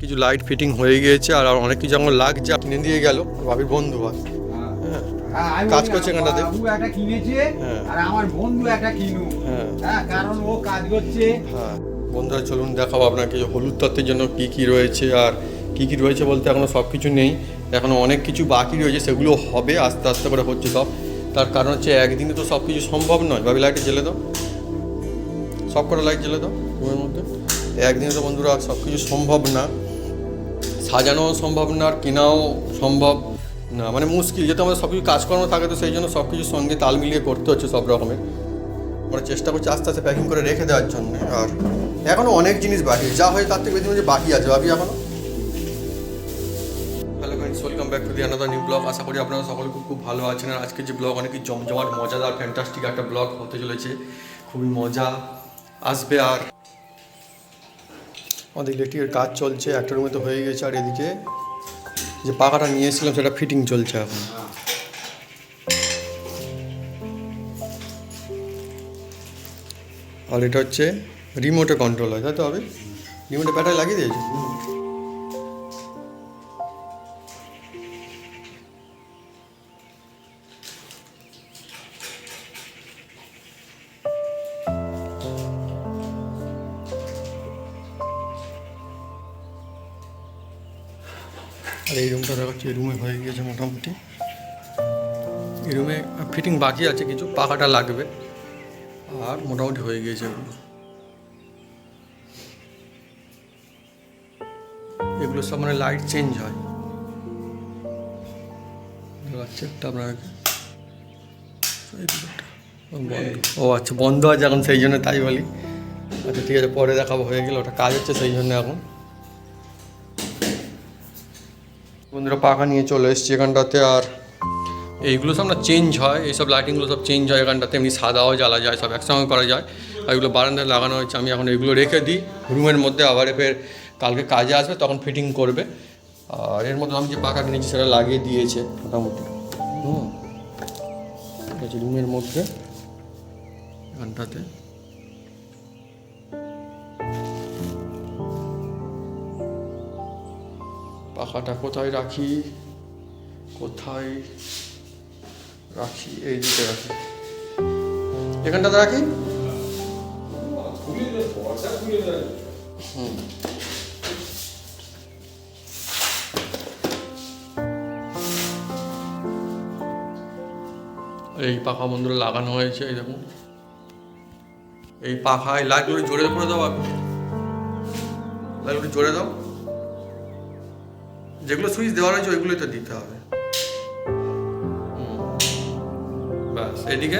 কিছু light fitting হয়ে গিয়েছে আর অনেক কিছু এখন লাগছে। কিনে দিয়ে গেল ভাবির বন্ধু হয়, কাজ করছে এখানটাতে। একটা কিনেছে আর আমার বন্ধু একটা কিনু, কারণ ও কাজ করছে। হ্যাঁ বন্ধুরা, চলুন দেখাবো আপনাকে হলুদ তত্ত্বের জন্য কি কি রয়েছে। আর কি কি রয়েছে বলতে এখনো সব কিছু নেই, এখনো অনেক কিছু বাকি রয়েছে, সেগুলো হবে আস্তে আস্তে করে হচ্ছে সব। তার কারণ হচ্ছে একদিনে তো সব কিছু সম্ভব নয়। ভাবি লাইট জ্বেলে দাও, সব কটা লাইট জ্বেলে দাও রুমের মধ্যে। একদিনে তো বন্ধুরা সব কিছু সম্ভব না, সাজানোও সম্ভব না আর কেনাও সম্ভব না, মানে মুশকিল। যেহেতু আমাদের সব কিছু কাজকর্ম থাকে তো সেই জন্য সব কিছুর সঙ্গে তাল মিলিয়ে করতে হচ্ছে সব রকমের। আমরা চেষ্টা করছি আস্তে আস্তে প্যাকিং করে রেখে দেওয়ার জন্য। আর এখনও অনেক জিনিস বাকি, যা হয় তার থেকে বেশি যে বাকি আছে ভাবি এখনও। Hello friends, welcome back to the another new blog. আশা করি আপনারা সকলে খুব ভালো আছেন। আর আজকের যে ব্লগ অনেকই জমজমাট মজাদার ফ্যান্টাস্টিক একটা ব্লগ হতে চলেছে, খুবই মজা আসবে। আর আমাদের ইলেকট্রিকের কাজ চলছে, একটা রুমে তো হয়ে গেছে। আর এদিকে যে পাখাটা নিয়ে এসেছিলাম সেটা ফিটিং চলছে এখন। আর এটা হচ্ছে রিমোটে কন্ট্রোল হয়, তাই তো হবে? রিমোটে ব্যাটারি লাগিয়ে দিয়েছে। আর এই রুমটা দেখাচ্ছি, এই রুমে হয়ে গিয়েছে মোটামুটি। এই রুমে ফিটিং বাকি আছে কিছু, পাখাটা লাগবে। আর মোটামুটি হয়ে গিয়েছে এগুলো। এগুলো সব মানে লাইট চেঞ্জ হয়, দেখাচ্ছে একটা আপনাকে। ও আচ্ছা, বন্ধ আছে এখন সেই জন্য তাই বলি। আচ্ছা ঠিক আছে, পরে দেখাবো। হয়ে গেল, ওটা কাজ হচ্ছে সেই জন্য এখন। বন্ধুরা পাখা নিয়ে চলে এসছি এখানটাতে। আর এইগুলো সব না চেঞ্জ হয়, এইসব লাইটিংগুলো সব চেঞ্জ হয় এখানটাতে। এমনি সাদাও জ্বালা যায়, সব একসঙ্গে করা যায়। আর এগুলো বারান্দায় লাগানো হয়েছে। আমি এখন এগুলো রেখে দিই রুমের মধ্যে, আবার ফের কালকে কাজে আসবে তখন ফিটিং করবে। আর এর মধ্যে আমি যে পাখা কিনেছি সেটা লাগিয়ে দিয়েছে মোটামুটি। ঠিক আছে, রুমের মধ্যে এখানটাতে পাখাটা কোথায় রাখি, কোথায় রাখি, এই দিকে রাখি, এখানটাতে রাখি। এই পাখা বন্ধুরা লাগানো হয়েছে, এই দেখুন। এই পাখায় লাইটগুলো জোরে করে দাও, আপনি লাইটগুলো জোরে দাও। যেগুলো সুইচ দেওয়া রয়েছে ওইগুলোই তো দিতে হবে। ব্যাস, এদিকে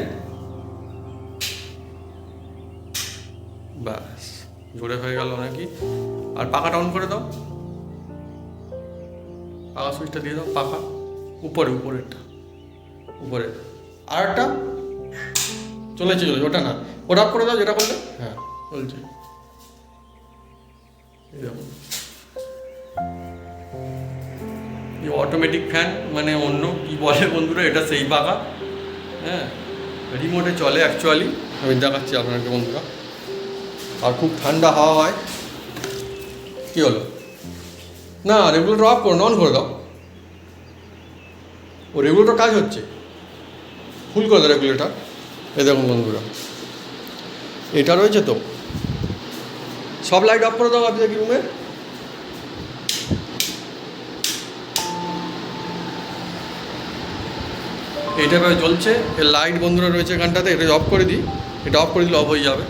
ব্যাস, জোরে হয়ে গেল নাকি। আর পাখাটা অন করে দাও, পাখা সুইচটা দিয়ে দাও। পাখা উপরেরটা উপরে। আর একটা চলেছে, ওটা না, ওটা অফ করে দাও যেটা করলে। হ্যাঁ চলছে, এরকম। এই অটোমেটিক ফ্যান মানে অন্য কি বলে বন্ধুরা, এটা সেই পাখা। হ্যাঁ, রিমোটে চলে অ্যাকচুয়ালি, আমি দেখাচ্ছি আপনাকে বন্ধুরা। আর খুব ঠান্ডা হাওয়া হয়। কী হলো? না, রেগুলেটর অফ করো, অন করে দাও। ও রেগুলেটর কাজ হচ্ছে, ফুল করে দাও রেগুলেটর। এই দেখুন বন্ধুরা, এটা রয়েছে তো। সব লাইট অফ করে দাও আপনি দেখি রুমে। এইটা এবার জ্বলছে, এর লাইট বন্ধুরা রয়েছে এখানটাতে। এটা অফ করে দিই, এটা অফ করে দিলে অফ হয়ে যাবে।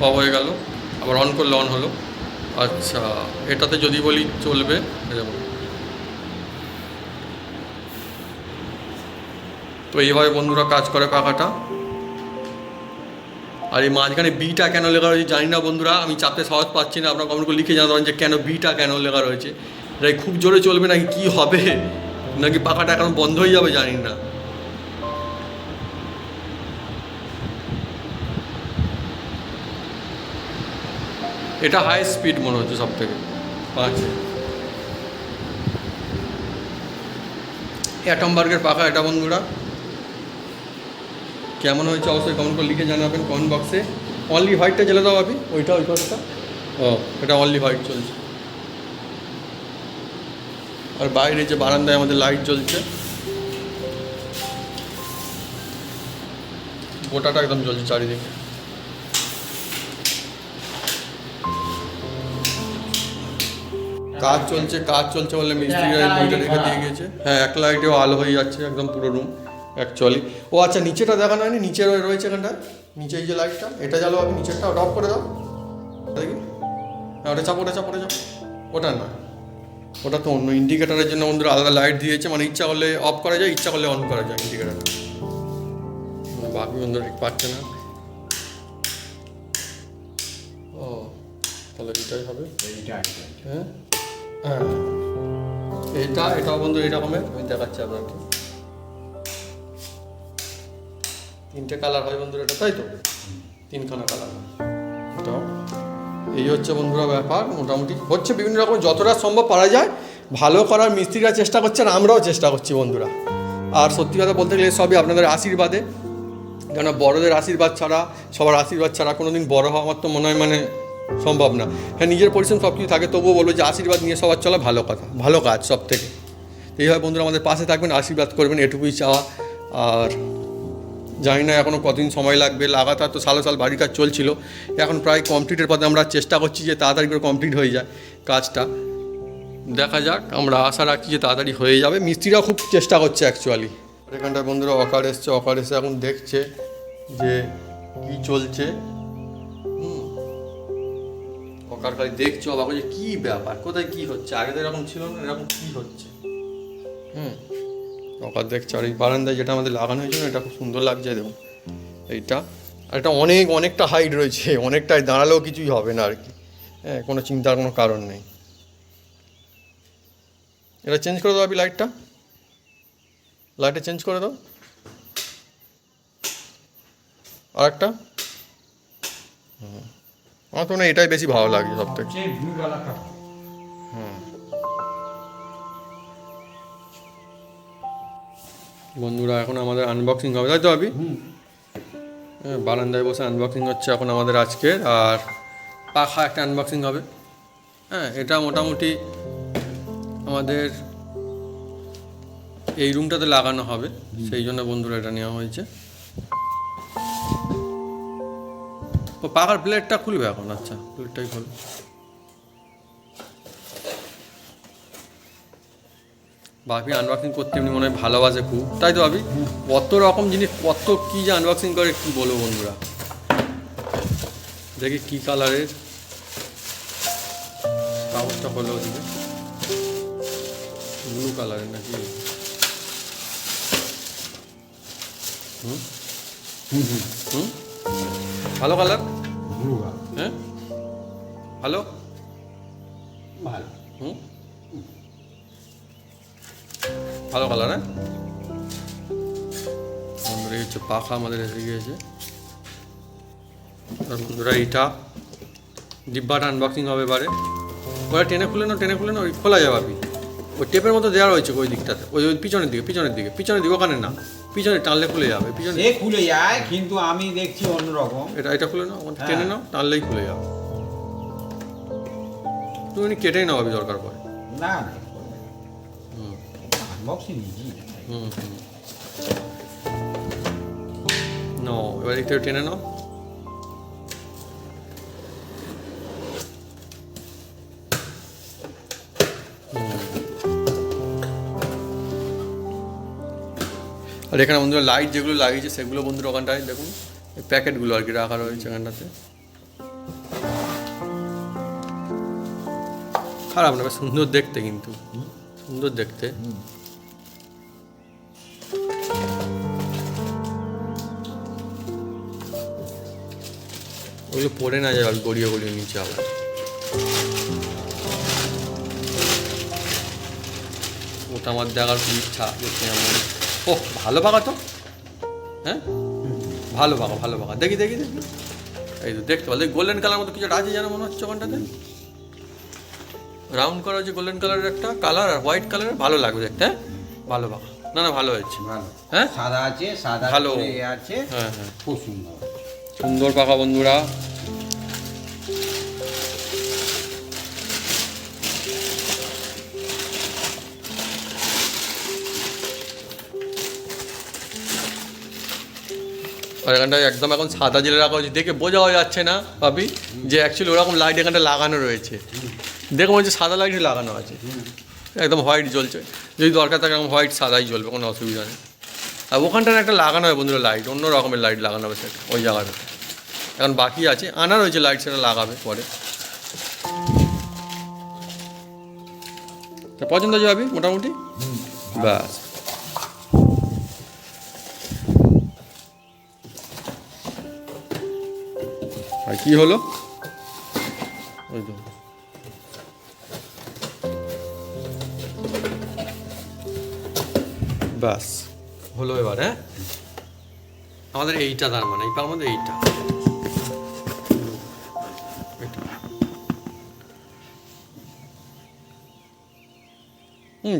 অফ হয়ে গেল, আবার অন করলে অন হলো। আচ্ছা, এটাতে যদি বলি চলবে, যেমন তো এইভাবে বন্ধুরা কাজ করে পাখাটা। আর এই মাঝখানে বিটা কেন লেখা রয়েছে জানি না বন্ধুরা, আমি চাপতে সাহস পাচ্ছি না। আপনারা কমেন্ট করে লিখে জানাতে পারেন যে কেন বিটা কেন লেখা রয়েছে। এটা খুব জোরে চলবে নাকি কী হবে, নাকি পাখাটা এখন বন্ধ হয়ে যাবে জানি না। এটা হাই স্পিড মনে হচ্ছে সব থেকে, 5 অ্যাটমবার্গের পাখা এটা বন্ধুরা। কেমন হয়েছে অবশ্যই কমেন্ট করে লিখে জানাবেন কমেন্ট বক্সে। অনলি হোয়াইটটা জ্বেলে দাও আপনি, ওইটা ওই কথাটা। ও এটা অনলি হোয়াইট চলছে। আর বাইরে যে বারান্দায় আমাদের লাইট জ্বলছে, গোটাটা একদম জ্বলছে চারিদিকে। কাজ চলছে বলে মিস্ত্রিরা এই বইটা রেখে দিয়ে গেছে। হ্যাঁ, এক লাইটেও আলো হয়ে যাচ্ছে একদম পুরো রুম অ্যাকচুয়ালি। ও আচ্ছা, নিচেটা দেখানো হয়নি, নিচে রয়েছে এখানটায়, নিচে এই যে লাইটটা, এটা জ্বালো আপনি, নিচেরটা ওটা অফ করে দাও দেখি। হ্যাঁ, ওটা চাপ, ওটা না, ওটা তো অন্য ইন্ডিকেটারের জন্য বন্ধুরা আলাদা লাইট দিয়েছে, মানে ইচ্ছা করলে অফ করা যায়, ইচ্ছা করলে অন করা যায় ইন্ডিকেটারটা। বাকি বন্ধুরা ঠিক পাচ্ছে না। ও তাহলে এটাই হবে। হ্যাঁ হ্যাঁ, এটাও বন্ধু এইরকমের, আমি দেখাচ্ছি আপনাকে। 3টে কালার হয় বন্ধুরা এটা, তাই তো 3খানা কালার হয় এটাও। এই হচ্ছে বন্ধুরা ব্যাপার, মোটামুটি হচ্ছে বিভিন্ন রকম যতটা সম্ভব পারা যায় ভালো করার মিস্ত্রিরা চেষ্টা করছে, আর আমরাও চেষ্টা করছি বন্ধুরা। আর সত্যি কথা বলতে গেলে সবই আপনাদের আশীর্বাদে, কেন বড়দের আশীর্বাদ ছাড়া, সবার আশীর্বাদ ছাড়া কোনো দিন বড় হওয়া আমার তো মনে হয় মানে সম্ভব না। হ্যাঁ, নিজের পরিশ্রম সব কিছু থাকে, তবুও বলবো যে আশীর্বাদ নিয়ে সবার চলা ভালো কথা, ভালো কাজ সব থেকে। এইভাবে বন্ধুরা আমাদের পাশে থাকবেন, আশীর্বাদ করবেন, এটুকুই চাওয়া। আর জানি না এখনও কতদিন সময় লাগবে, লাগাতার তো সাল বাড়ির কাজ চলছিল, এখন প্রায় কমপ্লিটের পথে। আমরা চেষ্টা করছি যে তাড়াতাড়ি করে কমপ্লিট হয়ে যায় কাজটা, দেখা যাক, আমরা আশা রাখছি যে তাড়াতাড়ি হয়ে যাবে। মিস্ত্রিরাও খুব চেষ্টা করছে অ্যাকচুয়ালি। এখানটায় বন্ধুরা অকার এসে এখন দেখছে যে কী চলছে। অকার খালি দেখছে, অবাক হচ্ছে কী ব্যাপার, কোথায় কী হচ্ছে, আগে তো এরকম ছিল না, এরকম কী হচ্ছে। অকার দেখছে। আর এই বারান্দায় যেটা আমাদের লাগানো হয়েছিল এটা খুব সুন্দর লাগছে দেখুন এইটা। আর এটা অনেকটা হাইট রয়েছে, অনেকটাই, দাঁড়ালেও কিছুই হবে না আর কি। হ্যাঁ, কোনো চিন্তার কোনো কারণ নেই। এটা চেঞ্জ করে দাও আপনি, লাইটটা চেঞ্জ করে দাও। আর একটা আমার তো না এটাই বেশি ভালো লাগছে সব থেকে। বন্ধুরা এখন আমাদের আনবক্সিং হবে, তাই তো আবি? হ্যাঁ, বারান্দায় বসে আনবক্সিং হচ্ছে এখন আমাদের আজকের। আর পাখা একটা আনবক্সিং হবে। হ্যাঁ, এটা মোটামুটি আমাদের এই রুমটাতে লাগানো হবে, সেই জন্য বন্ধুরা এটা নেওয়া হয়েছে। ও পাখার প্লেটটা খুলবে এখন, আচ্ছা প্লেটটাই খুলবে। বাপি আনবক্সিং করতে এমনি মনে হয় ভালোবাসে খুব, তাই তো ভাবি? কত রকম জিনিস, কত কী যে আনবক্সিং করে কী বলবো বন্ধুরা। দেখি কী কালারের কাগজটা হলো, ওদিকে ব্লু কালারের নাকি? ভালো কালার, হ্যাঁ ভালো, ভালো কালার। হ্যাঁ বন্ধুরা, এই হচ্ছে পাখা আমাদের এসে গিয়েছে। বন্ধুরা এইটা ডিব্বাটা আনবক্সিং হবে এবারে। ওরা টেনে খুলে না, ওই খোলা যাবে আপনি, ওই টেপের মতো দেওয়া রয়েছে ওই দিকটাতে, ওই পিছনের দিকে ওখানে না, পিছনে টানলে খুলে যাবে, পিছনে খুলে যায়, কিন্তু আমি দেখছি অন্যরকম। এটা খুলে নাও, টেনে নাও, টানলেই খুলে যাবে। তুমি কেটেই নাও আমি দরকার পড়ে। না আনবক্সিং ইজি। নাও এবার একটু টেনে নাও। আর এখানে বন্ধুরা লাইট যেগুলো লাগিয়েছে সেগুলো বন্ধুরা ওখানটায় দেখুন, প্যাকেটগুলো আর কি রাখা রয়েছে এখানটাতে। খারাপ না, সুন্দর দেখতে, কিন্তু সুন্দর দেখতে। ওগুলো পড়ে না যায়, গড়িয়ে নিচে আবার। ওটা আমার দেখার খুব ইচ্ছা দেখতে। ও ভালো পাকা তো, হ্যাঁ ভালো পাকা, দেখি এই তো দেখতে পারো, গোল্ডেন কালার মতো কিছু আছে যেন মনে হচ্ছে ওখানটাতে, রাউন্ড করা হচ্ছে গোল্ডেন কালারের একটা কালার, আর হোয়াইট কালারের, ভালো লাগবে দেখতে। হ্যাঁ ভালো পাকা, না না ভালো হয়েছে। ভালো হ্যাঁ সাদা আছে, সাদা ভালো। করে এ আছে, হ্যাঁ হ্যাঁ খুব সুন্দর। সুন্দর পাকা বন্ধুরা। আর এখানটায় একদম এখন সাদা জেলে রাখা হয়েছে, দেখে বোঝাও যাচ্ছে না ভাবি যে অ্যাকচুয়ালি ওরকম লাইট এখানটা লাগানো রয়েছে। দেখো মনে হচ্ছে সাদা লাইটই লাগানো আছে, একদম হোয়াইট জ্বলছে। যদি দরকার থাকে এরকম হোয়াইট সাদাই জ্বলবে, কোনো অসুবিধা নেই। আর ওখানটায় একটা লাগানো হয় বন্ধুরা লাইট, অন্য রকমের লাইট লাগানো হবে সেটা ওই জায়গাটা। এখন বাকি আছে, আনা রয়েছে লাইট, সেটা লাগাবে পরে। তা পছন্দ হয়ে যাবে মোটামুটি, ব্যাস। আর কি হলো ওই তো ব্যাস হলো এবার। হ্যাঁ আমাদের এইটা, তার মানে এই পার মধ্যে এইটা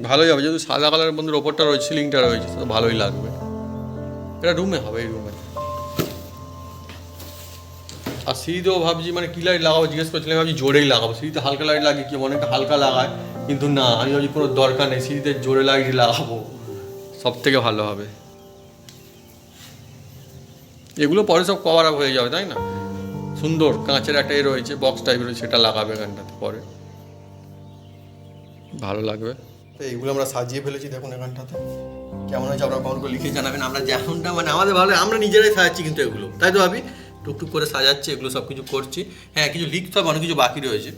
ভালোই হবে, যেহেতু সাদা কালারের বন্ধুর ওপরটা রয়েছে, সিলিংটা রয়েছে, তো ভালোই লাগবে। এটা রুমে হবে, এই রুমে। আর সিঁড়িতেও ভাবছি মানে কী লাইট লাগাবো জিজ্ঞেস করছিলাম, ভাবছি জোরেই লাগাবো। সিঁড়িতে হালকা লাইট লাগে কি, অনেকটা হালকা লাগায়, কিন্তু না আমি ভাবছি কোনো দরকার নেই, সিঁড়িতে জোরে লাইটই লাগাবো, সব থেকে ভালো হবে। এগুলো পরে সব কভার আপ হয়ে যাবে, তাই না? সুন্দর কাঁচের একটা এ রয়েছে, বক্স টাইপের, সেটা লাগাবে এখানটাতে পরে, ভালো লাগবে। তো এইগুলো আমরা সাজিয়ে ফেলেছি, দেখুন এখানটাতে কেমন হয়েছে আপনারা কমেন্ট করে লিখে জানাবেন। আমরা যেমনটা মানে আমাদের ভালো, আমরা নিজেরাই সাজাচ্ছি কিন্তু এগুলো, তাই তো ভাবি টুকটুক করে সাজাচ্ছি, এগুলো সব কিছু করছি। হ্যাঁ কিছু লিখতে হবে, অনেক কিছু বাকি রয়েছে।